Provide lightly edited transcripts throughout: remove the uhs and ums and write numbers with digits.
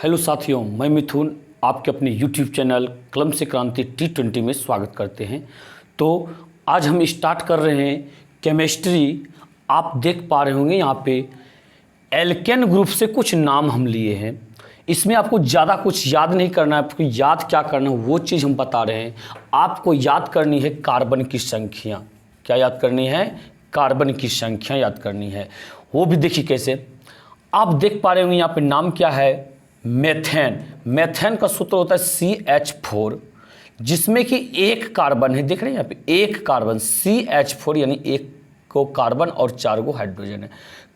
Hello साथियों, मैं मिथुन आपके अपने यूट्यूब चैनल कलम से क्रांति T20 में स्वागत करते हैं। तो आज हम स्टार्ट कर रहे हैं केमिस्ट्री। आप देख पा रहे होंगे यहाँ पे एल्केन ग्रुप से कुछ नाम हम लिए हैं। इसमें आपको ज़्यादा कुछ याद नहीं करना है, आपको याद क्या करना है वो चीज़ हम बता रहे हैं। आपको याद करनी है कार्बन की संख्या। क्या याद करनी है? कार्बन की संख्या याद करनी है। वो भी देखिए कैसे। आप देख पा रहे होंगे यहाँ पे नाम क्या है? मेथेन। मेथेन का सूत्र होता है CH4, जिसमें कि एक कार्बन है। देख रहे हैं यहाँ पे एक कार्बन CH4, यानी एक को कार्बन और 4 को हाइड्रोजन है।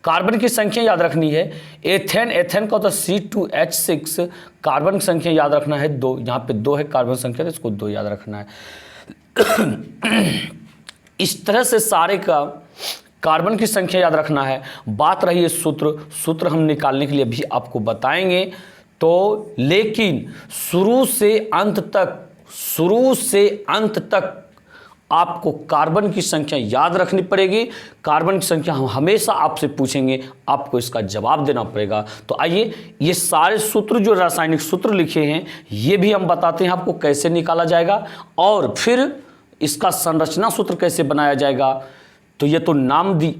कार्बन की संख्या याद रखनी है। एथेन, एथेन का होता है C2H6, कार्बन की संख्या याद रखना है 2। यहाँ पे 2 है कार्बन संख्या, तो इसको 2 याद रखना है। इस तरह से सारे का कार्बन की संख्या याद रखना है। बात रही है सूत्र हम निकालने के लिए भी आपको बताएंगे। तो लेकिन शुरू से अंत तक आपको कार्बन की संख्या याद रखनी पड़ेगी। कार्बन की संख्या हम हमेशा आपसे पूछेंगे, आपको इसका जवाब देना पड़ेगा। तो आइए, ये सारे सूत्र जो रासायनिक सूत्र लिखे हैं ये भी हम बताते हैं आपको कैसे निकाला जाएगा, और फिर इसका संरचना सूत्र कैसे बनाया जाएगा। तो ये तो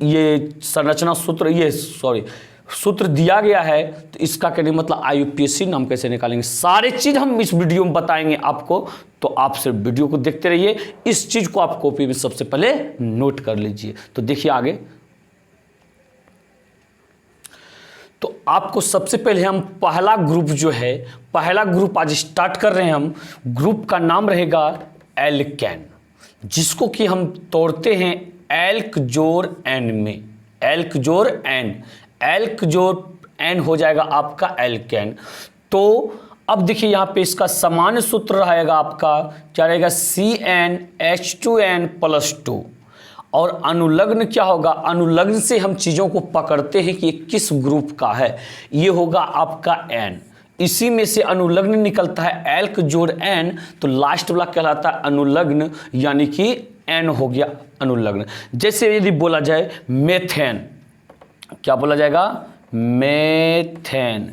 ये संरचना सूत्र सूत्र दिया गया है, तो इसका कहने मतलब IUPAC नाम कैसे निकालेंगे, सारे चीज़ हम इस वीडियो में बताएंगे आपको। तो आप सिर्फ वीडियो को देखते रहिए। इस चीज़ को आप कॉपी में सबसे पहले नोट कर लीजिए। तो देखिए आगे। तो आपको सबसे पहले हम पहला ग्रुप आज स्टार्ट कर रहे हैं। हम ग्रुप का नाम रहेगा एल्केन, जिसको कि हम तोड़ते हैं एल्क जोड़ एन में। एल्क जोड़ एन हो जाएगा आपका एल्केन। तो अब देखिए यहाँ पे इसका सामान्य सूत्र रहेगा आपका, क्या रहेगा? CnH2n+2। और अनुलग्न क्या होगा? अनुलग्न से हम चीज़ों को पकड़ते हैं कि ये किस ग्रुप का है। ये होगा आपका एन। इसी में से अनुलग्न निकलता है एल्क जोड़ एन, तो लास्ट वाला कहलाता है अनुलग्न, यानी कि एन हो गया अनुलग्न। जैसे यदि बोला जाए मेथेन, क्या बोला जाएगा? मेथेन।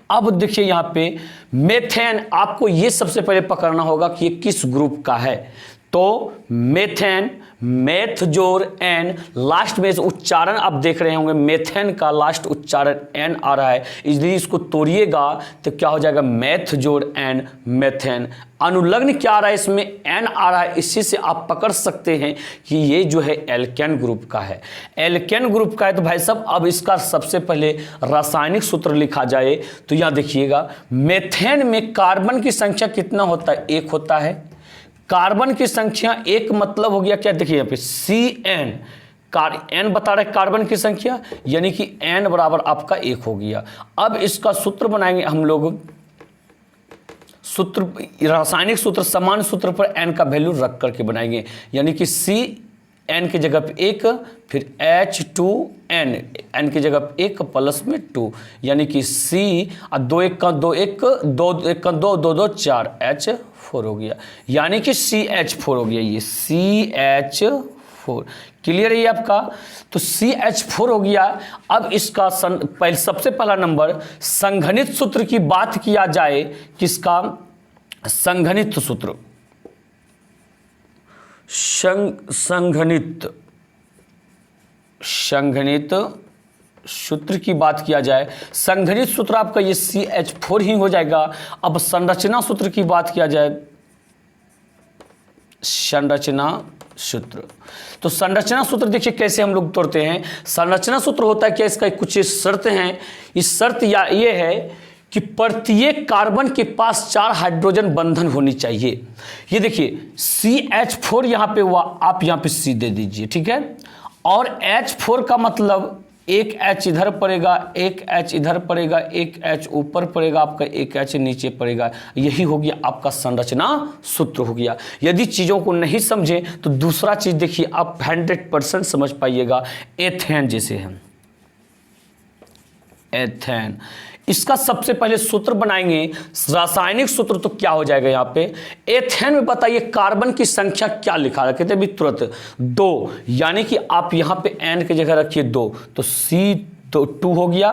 अब देखिए यहाँ पे मेथेन, आपको ये सबसे पहले पकड़ना होगा कि ये किस ग्रुप का है। तो मेथेन, मेथ जोड़ एन, लास्ट में उच्चारण आप देख रहे होंगे, मेथेन का लास्ट उच्चारण एन आ रहा है, इसलिए इसको तोड़िएगा तो क्या हो जाएगा? मैथ जोड़ एन, मेथेन। अनुलग्न क्या आ रहा है? इसमें एन आ रहा है, इसी से आप पकड़ सकते हैं कि ये जो है एल्केन ग्रुप का है। एल्केन ग्रुप का है। तो भाई साहब, अब इसका सबसे पहले रासायनिक सूत्र लिखा जाए तो यहाँ देखिएगा, मेथेन में कार्बन की संख्या कितना होता है? 1 होता है। कार्बन की संख्या 1 मतलब हो गया क्या? देखिए यहाँ पे CN, एन बता रहे कार्बन की संख्या, यानी कि n बराबर आपका 1 हो गया। अब इसका सूत्र बनाएंगे हम लोग। रासायनिक सूत्र सामान्य सूत्र पर n का वैल्यू रख करके बनाएंगे, यानी कि CN की जगह पे 1, फिर H2N, n की जगह पे 1 प्लस में 2, यानी कि C, 2 1 का 2 1, 2 1 का 2 2 2 4, H4 हो गया, यानी कि CH4 हो गया। ये CH4 क्लियर है ये आपका। तो CH4 हो गया। अब इसका सबसे पहला नंबर संघनित सूत्र की बात किया जाए, किसका? संघनित सूत्र, संघनित सूत्र की बात किया जाए, संघनित सूत्र आपका ये CH4 ही हो जाएगा। अब संरचना सूत्र की बात किया जाए, संरचना सूत्र। तो संरचना सूत्र देखिए कैसे हम लोग तोड़ते हैं। संरचना सूत्र होता है क्या? इसका कुछ शर्त हैं। इस शर्त ये है कि प्रत्येक कार्बन के पास 4 हाइड्रोजन बंधन होनी चाहिए। ये देखिए CH4 यहाँ पे हुआ, आप यहाँ पे C दे दीजिए, ठीक है। और H4 का मतलब एक H इधर पड़ेगा, एक H इधर पड़ेगा, एक H ऊपर पड़ेगा आपका, एक H नीचे पड़ेगा। यही हो गया आपका संरचना सूत्र हो गया। यदि चीज़ों को नहीं समझे तो दूसरा चीज़ देखिए, आप 100% समझ पाइएगा। एथेन जैसे है, एथेन, इसका सबसे पहले सूत्र बनाएंगे, रासायनिक सूत्र। तो क्या हो जाएगा यहाँ पे? एथेन में बताइए कार्बन की संख्या क्या लिखा है? कहते भी तुरंत 2, यानी कि आप यहाँ पे n की जगह रखिए 2, तो तो 2 हो गया।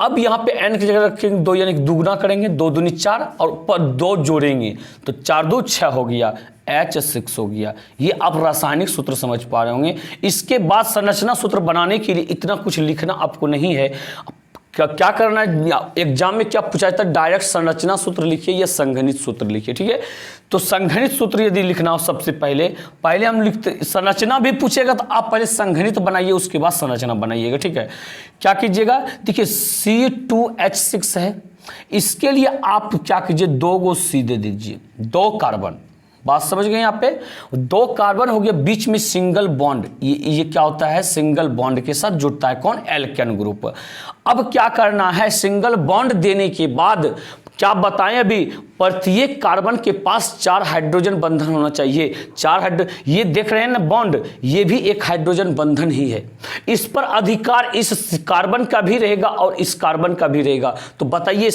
अब यहाँ पे n की जगह रखेंगे 2 यानी दुगुना करेंगे, 2 दूनी 4 और ऊपर 2 जोड़ेंगे तो 4 2 6 हो गया, H6 हो गया। ये आप रासायनिक सूत्र समझ पा रहे होंगे। इसके बाद संरचना सूत्र बनाने के लिए इतना कुछ लिखना आपको नहीं है। क्या करना है, एग्जाम में क्या पूछा जाता है, डायरेक्ट संरचना सूत्र लिखिए या संघनित सूत्र लिखिए, ठीक है। तो संघनित सूत्र यदि लिखना हो सबसे पहले हम लिखते, संरचना भी पूछेगा तो आप पहले संघनित बनाइए, उसके बाद संरचना बनाइएगा, ठीक है। क्या कीजिएगा, देखिए C2H6 है, इसके लिए आप क्या कीजिए, 2 को C दे दीजिए, 2 कार्बन, बात समझ गए। यहाँ पे 2 कार्बन हो गया, बीच में सिंगल बॉन्ड, ये क्या होता है, सिंगल बॉन्ड के साथ जुड़ता है कौन, एल्केन ग्रुप। अब क्या करना है, सिंगल बॉन्ड देने के बाद क्या बताएं, अभी प्रत्येक कार्बन के पास 4 हाइड्रोजन बंधन होना चाहिए। 4 ये देख रहे हैं ना बॉन्ड, ये भी एक हाइड्रोजन बंधन ही है। इस पर अधिकार इस कार्बन का भी रहेगा और इस कार्बन का भी रहेगा। तो बताइए,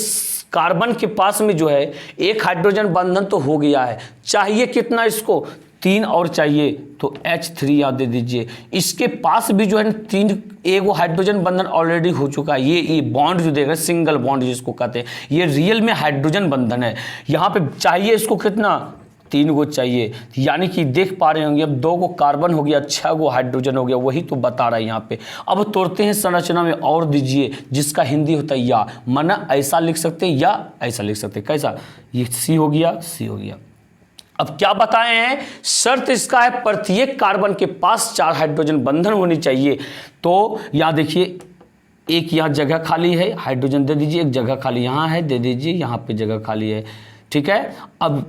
कार्बन के पास में जो है एक हाइड्रोजन बंधन तो हो गया है, चाहिए कितना इसको, 3 और चाहिए, तो H3 याद दे दीजिए। इसके पास भी जो है 3 एगो हाइड्रोजन बंधन ऑलरेडी हो चुका है। ये बॉन्ड जो देख रहे हैं, सिंगल बॉन्ड जिसको कहते हैं, ये रियल में हाइड्रोजन बंधन है। यहाँ पे चाहिए इसको कितना, 3 गो चाहिए, यानी कि देख पा रहे होंगे अब 2 गो कार्बन हो गया, 6 गो हाइड्रोजन हो गया, वही तो बता रहा है यहाँ पे। अब तोड़ते हैं संरचना में और दीजिए, जिसका हिंदी होता है या, माना ऐसा लिख सकते हैं या ऐसा लिख सकते हैं, कैसा, ये C हो गया, C हो गया। अब क्या बताए हैं, शर्त इसका है प्रत्येक कार्बन के पास 4 हाइड्रोजन बंधन होनी चाहिए। तो यहाँ देखिए, एक यहाँ जगह खाली है, हाइड्रोजन दे दीजिए, एक जगह खाली यहाँ है, दे दीजिए, यहाँ पे जगह खाली है, ठीक है। अब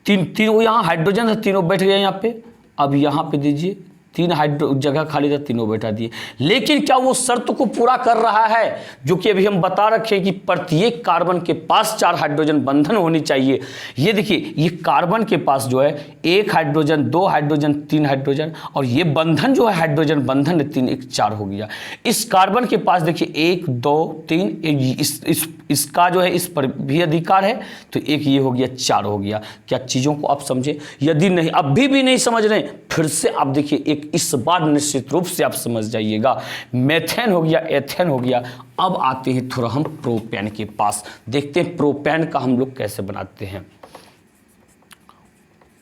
तीनों यहाँ हाइड्रोजन है, तीनों बैठ गए यहाँ पे। अब यहाँ पे दीजिए, 3 जगह खाली था, तीनों बैठा दिए। लेकिन क्या वो शर्त को पूरा कर रहा है, जो कि अभी हम बता रखे कि प्रत्येक कार्बन के पास 4 हाइड्रोजन बंधन होनी चाहिए। ये देखिए, ये कार्बन के पास जो है 1 हाइड्रोजन, 2 हाइड्रोजन, 3 हाइड्रोजन, और ये बंधन जो है हाइड्रोजन बंधन 3 1 4 हो गया। इस कार्बन के पास देखिए 1 2 3, इसका जो है इस पर भी अधिकार है, तो एक ये हो गया, 4 हो गया। क्या चीज़ों को आप समझे? यदि नहीं, अभी भी नहीं समझ रहे, फिर से आप देखिए, एक इस बार निश्चित रूप से आप समझ जाइएगा। मेथेन हो गया, एथेन हो गया। अब आते हैं थोड़ा हम प्रोपेन के पास, देखते हैं प्रोपेन का हम लोग कैसे बनाते हैं।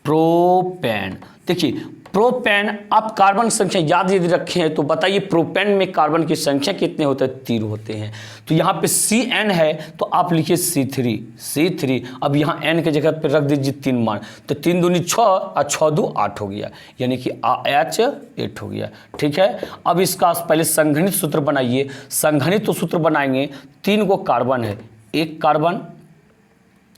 प्रोपेन, देखिए प्रोपेन, आप कार्बन संख्या याद यदि रखे हैं तो बताइए प्रोपेन में कार्बन की संख्या कितने होते हैं, 3 होते हैं। तो यहाँ पे Cn है तो आप लिखिए C3। अब यहाँ n के जगह पे रख दीजिए 3 मान, तो 3 दूनी 6 और 6 2 8 हो गया, यानी कि H8 हो गया, ठीक है। अब इसका पहले संघनित सूत्र बनाइए। संघनित तो सूत्र बनाएंगे, 3 गो कार्बन है, 1 कार्बन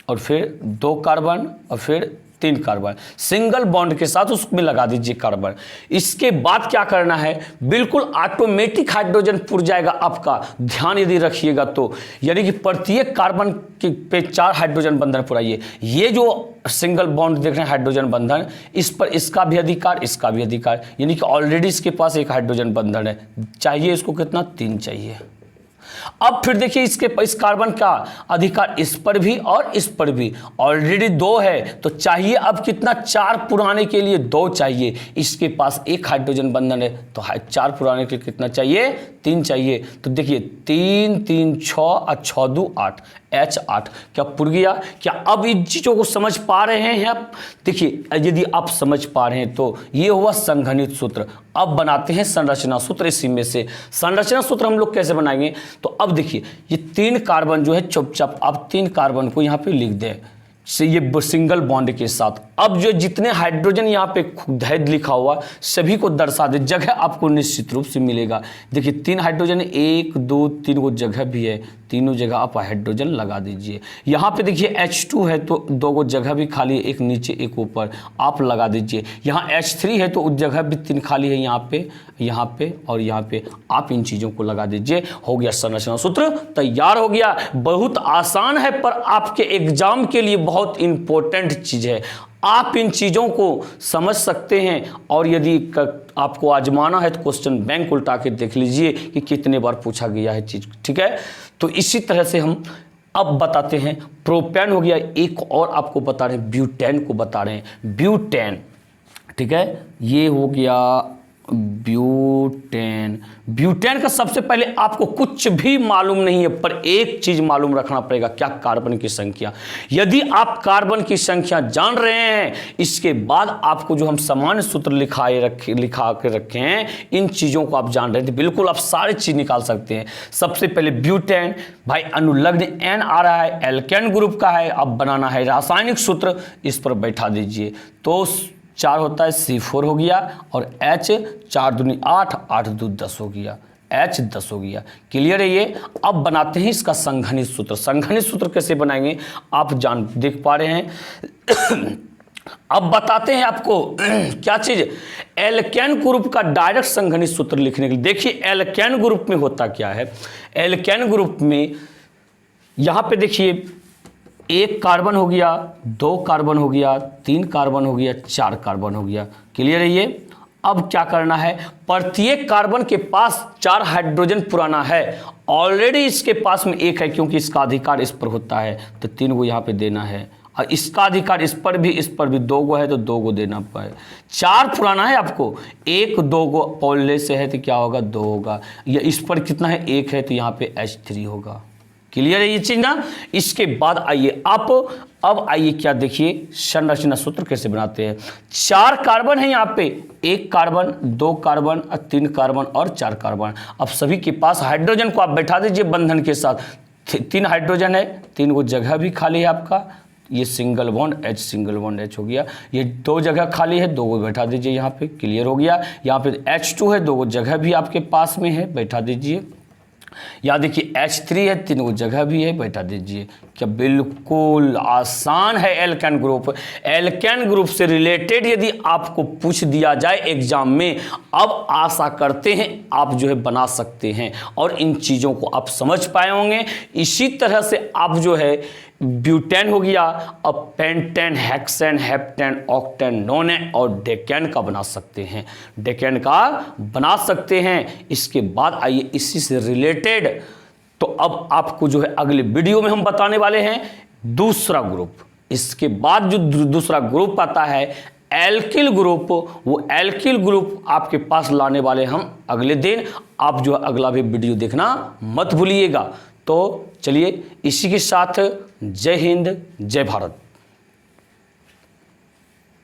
और फिर 2 कार्बन और फिर 3 कार्बन, सिंगल बॉन्ड के साथ उसमें लगा दीजिए कार्बन। इसके बाद क्या करना है, बिल्कुल ऑटोमेटिक हाइड्रोजन पुर जाएगा आपका, ध्यान यदि रखिएगा तो, यानी कि प्रत्येक कार्बन के पे 4 हाइड्रोजन बंधन पुराइए। ये जो सिंगल बॉन्ड देख रहे हैं हाइड्रोजन बंधन, इस पर इसका भी अधिकार, इसका भी अधिकार, यानी कि ऑलरेडी इसके पास 1 हाइड्रोजन बंधन है, चाहिए इसको कितना, 3 चाहिए। अब फिर देखिए, इस कार्बन का अधिकार इस पर भी और इस पर भी, ऑलरेडी 2 है तो चाहिए अब कितना, 4 पुराने के लिए 2 चाहिए। इसके पास 1 हाइड्रोजन बंधन है तो 4 पुराने के लिए कितना चाहिए, 3 चाहिए। तो देखिए 3 3 6 और 6 2 8, H8 क्या पुर गया? क्या अब इन चीज़ों को समझ पा रहे हैं आप? देखिए, यदि आप समझ पा रहे हैं तो ये हुआ संघनित सूत्र। अब बनाते हैं संरचना सूत्र। इसी में से संरचना सूत्र हम लोग कैसे बनाएंगे, तो अब देखिए, ये 3 कार्बन जो है चुपचाप आप 3 कार्बन को यहाँ पे लिख दें, ये सिंगल बॉन्ड के साथ। अब जो जितने हाइड्रोजन यहाँ पे धैर्य लिखा हुआ सभी को दर्शा दे, जगह आपको निश्चित रूप से मिलेगा। देखिए 3 हाइड्रोजन, 1 2 3 को जगह भी है, तीनों जगह आप हाइड्रोजन लगा दीजिए। यहाँ पे देखिए H2 है तो 2 को जगह भी खाली है, एक नीचे एक ऊपर, आप लगा दीजिए। यहाँ H3 है तो उस जगह भी 3 खाली है, यहाँ पे और यहाँ पे, आप इन चीज़ों को लगा दीजिए। हो गया संरचना सूत्र तैयार हो गया। बहुत आसान है पर आपके एग्जाम के लिए बहुत इंपॉर्टेंट चीज़ है। आप इन चीज़ों को समझ सकते हैं और यदि आपको आजमाना है तो क्वेश्चन बैंक उल्टा के देख लीजिए कि कितने बार पूछा गया है चीज़, ठीक है। तो इसी तरह से हम अब बताते हैं, प्रोपेन हो गया, एक और आपको बता रहे हैं ब्यूटेन को बता रहे हैं। ब्यूटेन, ठीक है, ये हो गया ब्यूटेन। ब्यूटेन का सबसे पहले आपको कुछ भी मालूम नहीं है, पर एक चीज मालूम रखना पड़ेगा, क्या? कार्बन की संख्या। यदि आप कार्बन की संख्या जान रहे हैं, इसके बाद आपको जो हम सामान्य सूत्र लिखा के रखे हैं, इन चीजों को आप जान रहे थे, बिल्कुल आप सारी चीज निकाल सकते हैं। सबसे पहले ब्यूटेन, भाई अनुलग्न एन आ रहा है, एल्केन ग्रुप का है, अब बनाना है रासायनिक सूत्र, इस पर बैठा दीजिए। तो 4 होता है, C4 हो गया, और H 4 दूनी 8, 8 दूनी 10 हो गया, H 10 हो गया। क्लियर है ये? अब बनाते हैं इसका संघनित सूत्र। संघनित सूत्र कैसे बनाएंगे आप देख पा रहे हैं। अब बताते हैं आपको क्या चीज, एल्केन ग्रुप का डायरेक्ट संघनित सूत्र लिखने के लिए। देखिए एल्केन ग्रुप में होता क्या है, एल्केन ग्रुप में यहां पे देखिए 1 कार्बन हो गया, 2 कार्बन हो गया, 3 कार्बन हो गया, 4 कार्बन हो गया। क्लियर है ये? अब क्या करना है, प्रत्येक कार्बन के पास 4 हाइड्रोजन पुराना है, ऑलरेडी इसके पास में 1 है, क्योंकि इसका अधिकार इस पर होता है, तो 3 को यहाँ पे देना है, और इसका अधिकार इस पर भी 2 गो है, तो 2 गो देना पाए। 4 पुराना है आपको, 1 2 गो पहले से है, तो क्या होगा 2 होगा, या इस पर कितना है 1 है, तो यहाँ पे H3 होगा। क्लियर है ये चीज ना? इसके बाद आइए आप, अब आइए क्या देखिए संरचना सूत्र कैसे बनाते हैं। 4 कार्बन है यहाँ पे, 1 कार्बन, 2 कार्बन, 3 कार्बन और 4 कार्बन। अब सभी के पास हाइड्रोजन को आप बैठा दीजिए बंधन के साथ। 3 हाइड्रोजन है, 3 को जगह भी खाली है आपका, ये single bond H, single bond H हो गया। ये 2 जगह खाली है, 2 को बैठा दीजिए यहाँ पे। क्लियर हो गया? यहाँ पे H2 है, 2 को जगह भी आपके पास में है, बैठा दीजिए। यहाँ देखिए H3 है, 3 को जगह भी है, बैठा दीजिए। क्या बिल्कुल आसान है एल्केन ग्रुप। एल्केन ग्रुप से रिलेटेड यदि आपको पूछ दिया जाए एग्जाम में, अब आशा करते हैं आप जो है बना सकते हैं, और इन चीज़ों को आप समझ पाए होंगे। इसी तरह से आप जो है ब्यूटेन हो गया, अब पेंटेन, हेक्सेन, हेप्टेन, ऑक्टेन, नोनेन और डेकेन का बना सकते हैं, डेकेन का बना सकते हैं। इसके बाद आइए इसी से रिलेटेड, तो अब आपको जो है अगले वीडियो में हम बताने वाले हैं दूसरा ग्रुप। इसके बाद जो दूसरा ग्रुप आता है एल्किल ग्रुप, वो एल्किल ग्रुप आपके पास लाने वाले हम अगले दिन। आप जो अगला भी वीडियो देखना मत भूलिएगा। तो चलिए इसी के साथ जय हिंद, जय भारत।